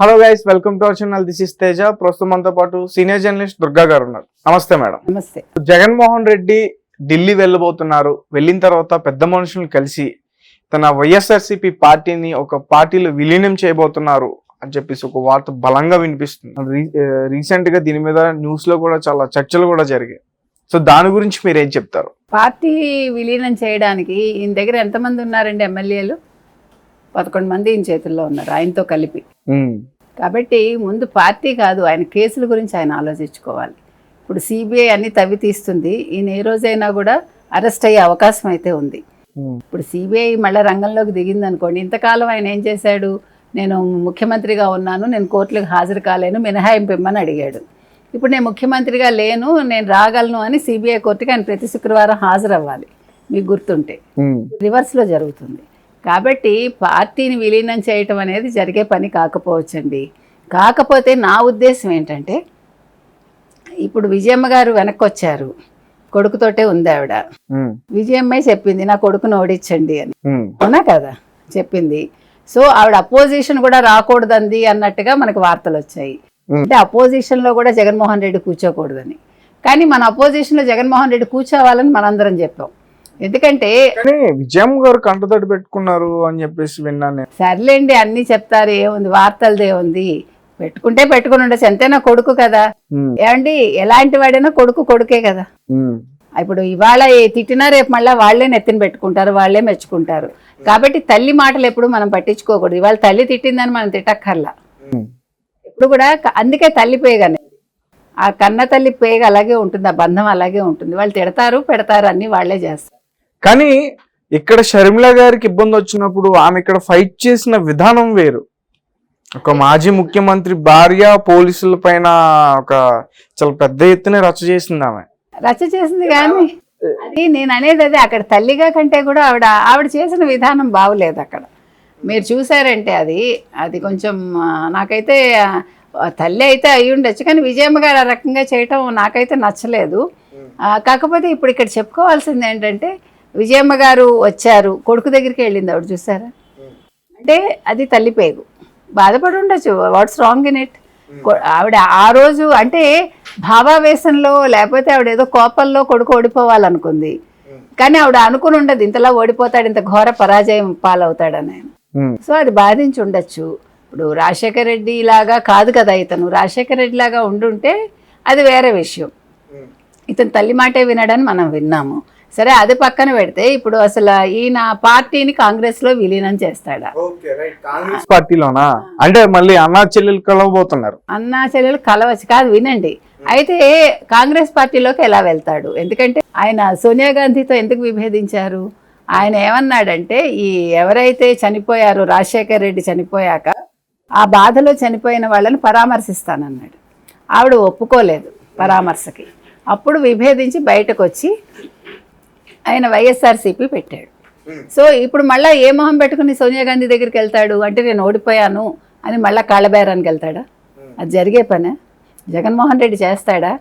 Hello guys, welcome to our channel. This is Teja. ప్రస్తుతం మనతో పాటు సీనియర్ జర్నలిస్ట్ దుర్గా గారు ఉన్నారు. నమస్తే మేడం. నమస్తే. జగన్మోహన్ రెడ్డి ఢిల్లీ వెళ్ళబోతున్నారు. వెళ్ళిన తర్వాత పెద్ద మనుషులను కలిసి తన వైఎస్ఆర్సీపీ పార్టీని ఒక పార్టీలో విలీనం చేయబోతున్నారు అని చెప్పేసి ఒక వార్త బలంగా వినిపిస్తుంది. రీసెంట్ గా దీని మీద న్యూస్ లో కూడా చాలా చర్చలు కూడా జరిగాయి. సో దాని గురించి మీరు ఏం చెప్తారు? పార్టీ విలీనం చేయడానికి ఈయన దగ్గర ఎంతమంది ఉన్నారండి? ఎమ్మెల్యేలు 11 మంది ఈయన చేతుల్లో ఉన్నారు, ఆయనతో కలిపి. కాబట్టి ముందు పార్టీ కాదు, ఆయన కేసుల గురించి ఆయన ఆలోచించుకోవాలి. ఇప్పుడు సిబిఐ అన్ని తవ్వి తీస్తుంది. ఈయన ఏ రోజైనా కూడా అరెస్ట్ అయ్యే అవకాశం అయితే ఉంది. ఇప్పుడు సిబిఐ మళ్ళీ రంగంలోకి దిగింది అనుకోండి. ఇంతకాలం ఆయన ఏం చేశాడు? నేను ముఖ్యమంత్రిగా ఉన్నాను, నేను కోర్టులకు హాజరు కాలేను, మినహాయింపు ఇమ్మని అడిగాడు. ఇప్పుడు నేను ముఖ్యమంత్రిగా లేను, నేను రాగలను అని సిబిఐ కోర్టుకి ఆయన ప్రతి శుక్రవారం హాజరు అవ్వాలి. మీకు గుర్తుంటే రివర్స్లో జరుగుతుంది. కాబట్టి పార్టీని విలీనం చేయటం అనేది జరిగే పని కాకపోవచ్చండి. కాకపోతే నా ఉద్దేశం ఏంటంటే, ఇప్పుడు విజయమ్మ గారు వెనక్కి వచ్చారు, కొడుకుతోటే ఉంది ఆవిడ. విజయమ్మే చెప్పింది నా కొడుకును ఓడించండి అని, అవునా కదా చెప్పింది. సో ఆవిడ అపోజిషన్ కూడా రాకూడదంది అన్నట్టుగా మనకు వార్తలు వచ్చాయి. అంటే అపోజిషన్ లో కూడా జగన్మోహన్ రెడ్డి కూర్చోకూడదని. కానీ మన అపోజిషన్ లో జగన్మోహన్ రెడ్డి కూర్చోవాలని మనందరం చెప్పాం. ఎందుకంటే విజయమ్మ గారు కంటతడి పెట్టుకున్నారు అని చెప్పేసి విన్నాను. సర్లేండి, అన్ని చెప్తారు, ఏముంది వార్తలది ఏముంది, పెట్టుకుంటే పెట్టుకుని ఉండొచ్చు, అంతేనా? కొడుకు కదా ఏమండి, ఎలాంటి వాడైనా కొడుకు కొడుకే కదా. ఇప్పుడు ఇవాళ తిట్టినా రేపు మళ్ళీ వాళ్లే నెత్తిన పెట్టుకుంటారు, వాళ్లే మెచ్చుకుంటారు. కాబట్టి తల్లి మాటలు ఎప్పుడు మనం పట్టించుకోకూడదు. ఇవాళ తల్లి తిట్టిందని మనం తిట్టక్కర్లా. ఇప్పుడు కూడా అందుకే తల్లి పేగనే, ఆ కన్న తల్లి పేగ అలాగే ఉంటుంది, ఆ బంధం అలాగే ఉంటుంది. వాళ్ళు తిడతారు పెడతారు అన్ని వాళ్లే చేస్తారు. కానీ ఇక్కడ షర్మిల గారికి ఇబ్బంది వచ్చినప్పుడు ఆమె ఇక్కడ ఫైట్ చేసిన విధానం వేరు. ఒక మాజీ ముఖ్యమంత్రి భార్య పోలీసుల పైన ఒక చాలా పెద్ద ఎత్తున రచ్చ చేసింది. ఆమె రచ్చ చేసింది కానీ అది నేను అనేది అదే, అక్కడ తల్లిగా కంటే కూడా ఆవిడ చేసిన విధానం బాగులేదు. అక్కడ మీరు చూసారంటే అది కొంచెం నాకైతే తల్లి అయితే అయి ఉండొచ్చు, కానీ విజయమ్మ గారు ఆ రకంగా చేయటం నాకైతే నచ్చలేదు. కాకపోతే ఇప్పుడు ఇక్కడ చెప్పుకోవాల్సింది ఏంటంటే, విజయమ్మ గారు వచ్చారు, కొడుకు దగ్గరికి వెళ్ళింది ఆవిడ, చూసారా? అంటే అది తల్లి పేగు, బాధపడి ఉండొచ్చు. What's wrong in it? ఆవిడ ఆ రోజు అంటే భావావేశంలో లేకపోతే ఆవిడ ఏదో కోపంలో కొడుకు ఓడిపోవాలనుకుంది. కానీ ఆవిడ అనుకుని ఉండదు ఇంతలా ఓడిపోతాడు, ఇంత ఘోర పరాజయం పాలవుతాడని ఆయన. సో అది బాధించి ఉండొచ్చు. ఇప్పుడు రాజశేఖర రెడ్డి లాగా కాదు కదా ఇతను, రాజశేఖర రెడ్డి లాగా ఉండుంటే అది వేరే విషయం. ఇతను తల్లి మాటే వినడని మనం విన్నాము. సరే, అది పక్కన పెడితే ఇప్పుడు అసలు ఈయన పార్టీని కాంగ్రెస్ లో విలీనం చేస్తాడా? పార్టీలోనా అంటే మళ్ళీ అన్నా చెల్లెలు కలవబోతున్నారు. అన్నా చెల్లెలు కలవచ్చు కాదు, వినండి. అయితే కాంగ్రెస్ పార్టీలోకి ఎలా వెళ్తాడు? ఎందుకంటే ఆయన సోనియా గాంధీతో ఎందుకు విభేదించారు? ఆయన ఏమన్నాడంటే, ఈ ఎవరైతే చనిపోయారో రాజశేఖర్ రెడ్డి చనిపోయాక ఆ బాధలో చనిపోయిన వాళ్ళని పరామర్శిస్తానన్నాడు. ఆవిడ ఒప్పుకోలేదు పరామర్శకి. అప్పుడు విభేదించి బయటకు వచ్చి ఆయన వైఎస్ఆర్సీపీ పెట్టాడు. సో ఇప్పుడు మళ్ళీ ఏ మొహం పెట్టుకుని సోనియా గాంధీ దగ్గరికి వెళ్తాడు? అంటే నేను ఓడిపోయాను అని మళ్ళీ కాళ్ళబేరానికి వెళ్తాడా? అది జరిగే పనే? జగన్మోహన్ రెడ్డి చేస్తాడా?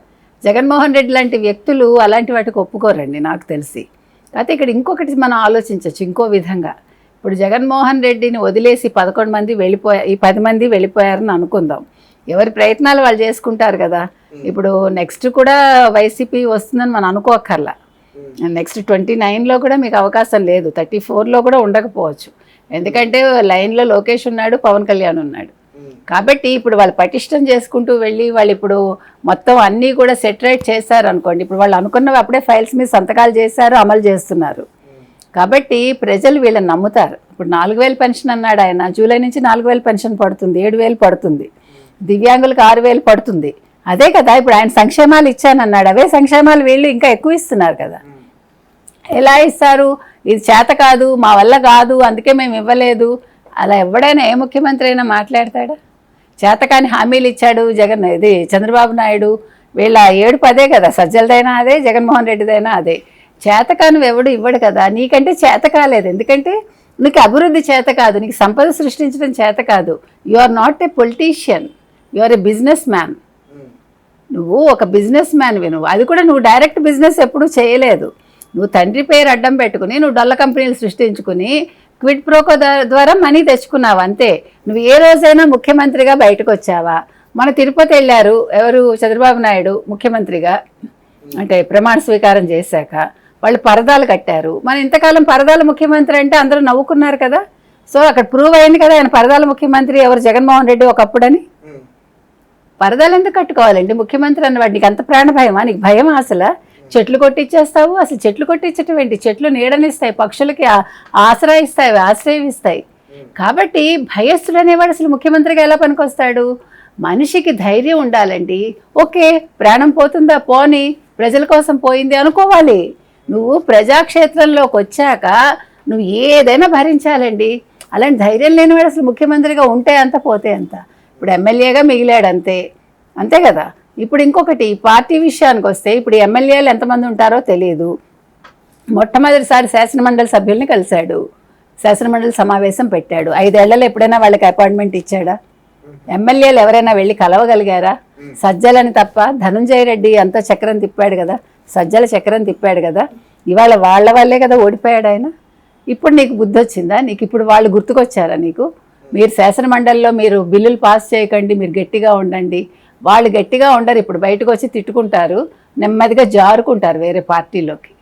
జగన్మోహన్ రెడ్డి లాంటి వ్యక్తులు అలాంటి వాటికి ఒప్పుకోరండి నాకు తెలిసి. అయితే ఇక్కడ ఇంకొకటి మనం ఆలోచించవచ్చు ఇంకో విధంగా. ఇప్పుడు జగన్మోహన్ రెడ్డిని వదిలేసి 11 మంది ఈ 10 మంది వెళ్ళిపోయారని అనుకుందాం. ఎవరి ప్రయత్నాలు వాళ్ళు చేసుకుంటారు కదా. ఇప్పుడు నెక్స్ట్ కూడా వైసీపీ వస్తుందని మనం అనుకోక్కర్లా. నెక్స్ట్ 29లో కూడా మీకు అవకాశం లేదు, 34లో కూడా ఉండకపోవచ్చు. ఎందుకంటే లైన్లో లోకేష్ ఉన్నాడు, పవన్ కళ్యాణ్ ఉన్నాడు. కాబట్టి ఇప్పుడు వాళ్ళు పటిష్టం చేసుకుంటూ వెళ్ళి వాళ్ళు ఇప్పుడు మొత్తం అన్నీ కూడా సెటరేట్ చేశారు అనుకోండి. ఇప్పుడు వాళ్ళు అనుకున్నవి అప్పుడే ఫైల్స్ మీద సంతకాలు చేశారు, అమలు చేస్తున్నారు. కాబట్టి ప్రజలు వీళ్ళని నమ్ముతారు. ఇప్పుడు 4000 పెన్షన్ అన్నాడు ఆయన, జూలై నుంచి 4000 పెన్షన్ పడుతుంది, 7000 పడుతుంది, దివ్యాంగులకు 6000 పడుతుంది. అదే కదా ఇప్పుడు ఆయన సంక్షేమాలు ఇచ్చానన్నాడు. అవే సంక్షేమాలు వీళ్ళు ఇంకా ఎక్కువ ఇస్తున్నారు కదా. ఎలా ఇస్తారు? ఇది చేత కాదు, మా వల్ల కాదు, అందుకే మేము ఇవ్వలేదు. అలా ఎవడైనా ఏ ముఖ్యమంత్రి అయినా మాట్లాడతాడా? చేతకాని హామీలు ఇచ్చాడు చంద్రబాబు నాయుడు. వీళ్ళ ఏడుపు అదే కదా, సజ్జలదైనా అదే, జగన్మోహన్ రెడ్డిదైనా అదే. చేతకాను ఎవడు ఇవ్వడు కదా. నీకంటే చేత కాలేదు, ఎందుకంటే నీకు అభివృద్ధి చేత కాదు, నీకు సంపద సృష్టించడం చేత కాదు. You are not a politician, you are a business man. నువ్వు ఒక బిజినెస్ మ్యాన్వి. అది కూడా నువ్వు డైరెక్ట్ బిజినెస్ ఎప్పుడూ చేయలేదు. నువ్వు తండ్రి పేరు అడ్డం పెట్టుకుని నువ్వు డొల్ల కంపెనీలు సృష్టించుకుని క్విడ్ ప్రోకో ద్వారా మనీ తెచ్చుకున్నావు అంతే. నువ్వు ఏ రోజైనా ముఖ్యమంత్రిగా బయటకు వచ్చావా? మన తిరుపతి వెళ్ళారు ఎవరు, చంద్రబాబు నాయుడు ముఖ్యమంత్రిగా, అంటే ప్రమాణ స్వీకారం చేశాక వాళ్ళు పరదాలు కట్టారు. మన ఇంతకాలం పరదాల ముఖ్యమంత్రి అంటే అందరూ నవ్వుకున్నారు కదా. సో అక్కడ ప్రూవ్ అయింది కదా ఆయన పరదాల ముఖ్యమంత్రి ఎవరు, జగన్మోహన్ రెడ్డి ఒకప్పుడని. పరదాలు ఎందుకు కట్టుకోవాలండి ముఖ్యమంత్రి అన్నవాడు? నీకు అంత ప్రాణ భయమా? నీకు భయమా అసలు? చెట్లు కొట్టించేస్తావు. అసలు చెట్లు కొట్టించటం ఏంటి? చెట్లు నీడనిస్తాయి, పక్షులకి ఆసరా ఇస్తాయి, ఆశ్రయం ఇస్తాయి. కాబట్టి భయస్థుడు అనేవాడు అసలు ముఖ్యమంత్రిగా ఎలా పనికొస్తాడు? మనిషికి ధైర్యం ఉండాలండి. ఓకే, ప్రాణం పోతుందా, పోని, ప్రజల కోసం పోయింది అనుకోవాలి. నువ్వు ప్రజాక్షేత్రంలోకి వచ్చాక నువ్వు ఏదైనా భరించాలండి. అలాంటి ధైర్యం లేనివాడు అసలు ముఖ్యమంత్రిగా ఉంటే అంత, పోతే అంత. ఇప్పుడు ఎమ్మెల్యేగా మిగిలాడు అంతే, అంతే కదా. ఇప్పుడు ఇంకొకటి పార్టీ విషయానికి వస్తే, ఇప్పుడు ఎమ్మెల్యేలు ఎంతమంది ఉంటారో తెలియదు. మొట్టమొదటిసారి శాసనమండలి సభ్యుల్ని కలిశాడు, శాసనమండలి సమావేశం పెట్టాడు. 5 ఏళ్లలో ఎప్పుడైనా వాళ్ళకి అపాయింట్మెంట్ ఇచ్చాడా? ఎమ్మెల్యేలు ఎవరైనా వెళ్ళి కలవగలిగారా? సజ్జలని తప్ప. ధనుంజయ రెడ్డి అంతా చక్రం తిప్పాడు కదా, సజ్జల చక్రం తిప్పాడు కదా. ఇవాళ వాళ్ళ వల్లే కదా ఓడిపోయాడు ఆయన. ఇప్పుడు నీకు బుద్ధి వచ్చిందా? నీకు ఇప్పుడు వాళ్ళు గుర్తుకొచ్చారా నీకు? మీరు శాసనమండలిలో మీరు బిల్లులు పాస్ చేయకండి, మీరు గట్టిగా ఉండండి. వాళ్ళు గట్టిగా ఉండరు, ఇప్పుడు బయటకు వచ్చి తిట్టుకుంటారు, నెమ్మదిగా జారుకుంటారు వేరే పార్టీలోకి.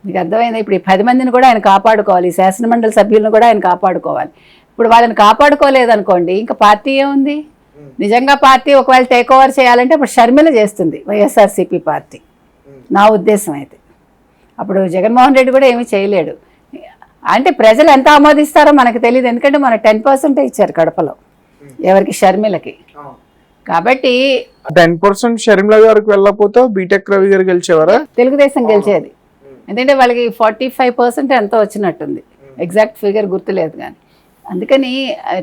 మీకు అర్థమైందా? ఇప్పుడు ఈ 10 మందిని కూడా ఆయన కాపాడుకోవాలి, ఈ శాసనమండలి సభ్యులను కూడా ఆయన కాపాడుకోవాలి. ఇప్పుడు వాళ్ళని కాపాడుకోలేదనుకోండి, ఇంకా పార్టీ ఏముంది? నిజంగా పార్టీ ఒకవేళ టేక్ ఓవర్ చేయాలంటే అప్పుడు షర్మిల చేస్తుంది, వైఎస్ఆర్సీపీ పార్టీ, నా ఉద్దేశం అయితే. అప్పుడు జగన్మోహన్ రెడ్డి కూడా ఏమీ చేయలేడు. అంటే ప్రజలు ఎంత ఆమోదిస్తారో మనకు తెలియదు, ఎందుకంటే మన 10% ఇచ్చారు కడపలో ఎవరికి, షర్మిలకి. కాబట్టి 10% షర్మిల గారికి వెళ్ళకపోతే బీటెక్ రవి గారు గెలిచేవారా? తెలుగుదేశం గెలిచేది. ఎందుకంటే వాళ్ళకి 45% ఎంతో వచ్చినట్టుంది, ఎగ్జాక్ట్ ఫిగర్ గుర్తులేదు కానీ. అందుకని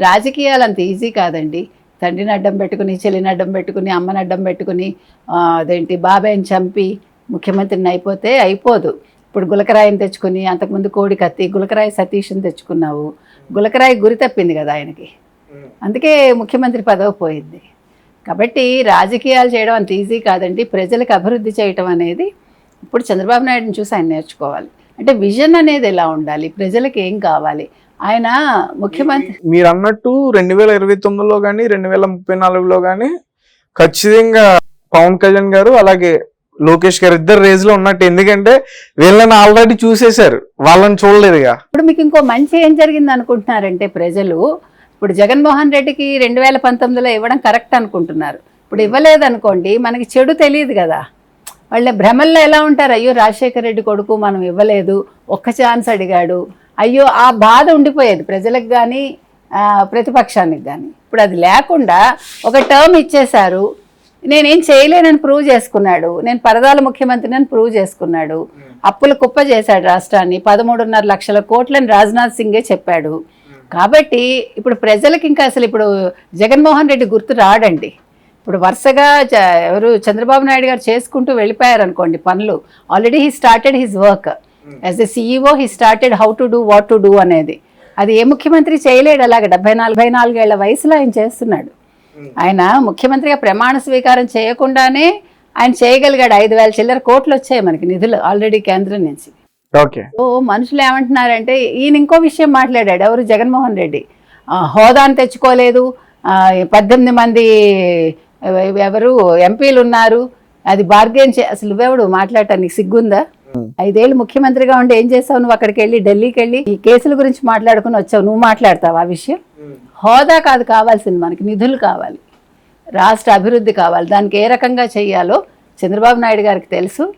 రాజకీయాలు అంత ఈజీ కాదండి. తండ్రిని అడ్డం పెట్టుకుని, చెల్లిని అడ్డం పెట్టుకుని, అమ్మని అడ్డం పెట్టుకుని, అదేంటి బాబాయిని చంపి ముఖ్యమంత్రిని అయిపోదు. ఇప్పుడు గులకరాయిని తెచ్చుకుని, అంతకుముందు కోడి కత్తి, గులకరాయి సతీష్ని తెచ్చుకున్నావు. గులకరాయి గురి తప్పింది కదా ఆయనకి, అందుకే ముఖ్యమంత్రి పదవి పోయింది. కాబట్టి రాజకీయాలు చేయడం అంత ఈజీ కాదండి. ప్రజలకు అభివృద్ధి చేయటం అనేది ఇప్పుడు చంద్రబాబు నాయుడుని చూసి ఆయన నేర్చుకోవాలి. అంటే విజన్ అనేది ఎలా ఉండాలి, ప్రజలకు ఏం కావాలి. ఆయన ముఖ్యమంత్రి మీరు అన్నట్టు 2029లో కానీ 2034లో కానీ ఖచ్చితంగా పవన్ కళ్యాణ్ గారు అలాగే లోకేష్ గారు ఇద్దరు రేజ్ లో ఉన్నట్టు. ఎందుకంటే వీళ్ళని ఆల్రెడీ చూసేశారు, వాళ్ళని చూడలేదుగా. ఇప్పుడు మీకు ఇంకో మంచి ఏం జరిగింది అనుకుంటున్నారంటే ప్రజలు, ఇప్పుడు జగన్మోహన్ రెడ్డికి 2019లో ఇవ్వడం కరెక్ట్ అనుకుంటున్నారు. ఇప్పుడు ఇవ్వలేదనుకోండి, మనకి చెడు తెలియదు కదా. వాళ్ళ భ్రమల్లో ఎలా ఉంటారు, అయ్యో రాజశేఖర రెడ్డి కొడుకు మనం ఇవ్వలేదు, ఒక్క ఛాన్స్ అడిగాడు, అయ్యో ఆ బాధ ఉండిపోయేది ప్రజలకు కానీ ప్రతిపక్షానికి కానీ. ఇప్పుడు అది లేకుండా ఒక టర్మ్ ఇచ్చేశారు, నేనేం చేయలేనని ప్రూవ్ చేసుకున్నాడు, నేను పరదాల ముఖ్యమంత్రిని అని ప్రూవ్ చేసుకున్నాడు. అప్పులు కుప్ప చేశాడు రాష్ట్రాన్ని, 13.5 లక్షల కోట్లని రాజ్నాథ్ సింగే చెప్పాడు. కాబట్టి ఇప్పుడు ప్రజలకి ఇంకా అసలు ఇప్పుడు జగన్మోహన్ రెడ్డి గుర్తు రాడండి. ఇప్పుడు వరుసగా ఎవరు చంద్రబాబు నాయుడు గారు చేసుకుంటూ వెళ్ళిపోయారు అనుకోండి పనులు. Already he started his work as a CEO, he started how to do, what to do అనేది. అది ఏ ముఖ్యమంత్రి చేయలేడు. అలాగే 74 ఏళ్ల వయసులో ఆయన చేస్తున్నాడు. ఆయన ముఖ్యమంత్రిగా ప్రమాణ స్వీకారం చేయకుండానే ఆయన చేయగలిగాడు. 5,000 చిల్లర కోట్లు వచ్చాయి మనకి నిధులు ఆల్రెడీ కేంద్రం నుంచి. ఓకే. ఓ మనుషులు ఏమంటున్నారంటే, ఈయన ఇంకో విషయం మాట్లాడాడు, ఎవరు జగన్మోహన్ రెడ్డి హోదాను తెచ్చుకోలేదు, 18 మంది ఎవరు ఎంపీలు ఉన్నారు, అది బార్గెన్ అసలు నువ్వెవడు మాట్లాడటానికి సిగ్గుందా? 5 ఏళ్ళు ముఖ్యమంత్రిగా ఉండి ఏం చేసావు నువ్వు? అక్కడికి వెళ్ళి ఢిల్లీకి వెళ్ళి ఈ కేసుల గురించి మాట్లాడుకుని వచ్చావు, నువ్వు మాట్లాడతావు ఆ విషయం? హోదా కాదు కావాల్సింది, మనకి నిధులు కావాలి, రాష్ట్ర అభివృద్ధి కావాలి. దానికి ఏ రకంగా చెయ్యాలో చంద్రబాబు నాయుడు గారికి తెలుసు.